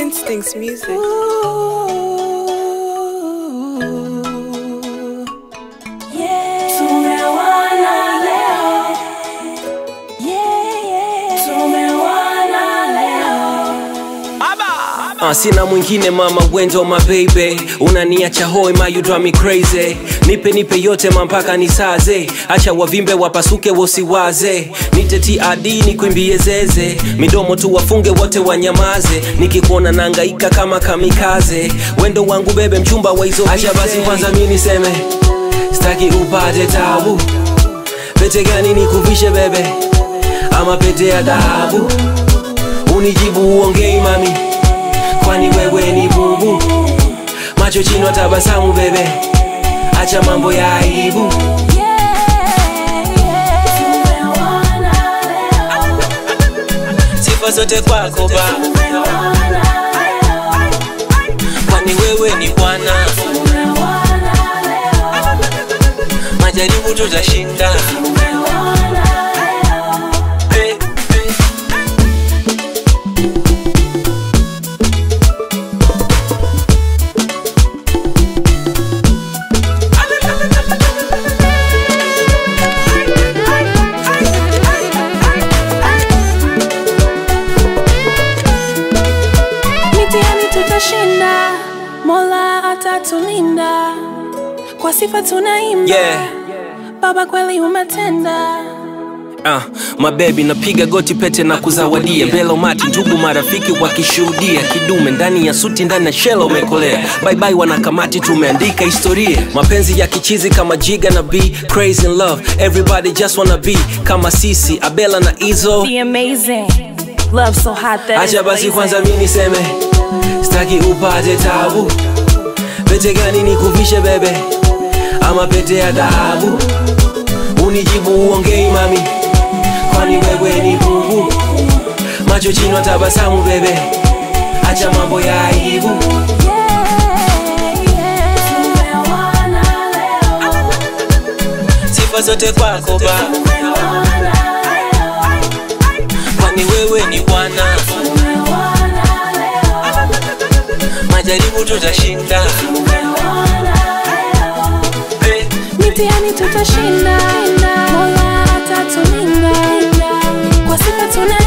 Instincts Music. Sina mwingine mama, wendo my baby. Unaniacha hoi ma, you drive me crazy. Nipe yote mpaka nisaze. Acha wavimbe wapasuke wosiwaze. Nite TRD nikuimbie zeze. Midomo tu wafunge wote wanyamaze. Nikikuona nangaika kama kamikaze. Wendo wangu bebe mchumba wa hizo. Acha basi kwanza mimi niseme, staki upate tabu. Pete gani nikuvishe bebe, ama pete ya dhahabu? Unijibu uongei mami, kwani wewe ni bubu. Macho chini tabasamu bebe, acha mambo ya aibu. Sifa zote kwako ba, kwani wewe ni bwana. Majaribu tutashinda. Tutashinda, Mola atatulinda. Kwa sifa tunaimba, Baba kweli umetenda. My baby napiga goti pete na kuzawadia. Belo mati ndugu marafiki wakishuhudia. Kidume ndani ya suti ndani ya shelo umekolea. Bye bye wanakamati tumeandika historia. Mapenzi ya kichizi kama Jiga na B. Crazy in love, everybody just wanna be kama sisi, Abela na Izzo. The amazing, love so hot that acha basi kwanza mimi niseme, staki upate tabu. Pete gani nikuvishe bebe, ama pete ya dhahabu? Unijibu uongei mami, kwani wewe ni bubu. Macho chini tabasamu bebe, acha mambo ya aibu. Sifa zote kwako ba, kwani wewe ni bwana. Majaribu tutashinda, mitihani tutashinda. Mola atatulinda, kwa sifa tuna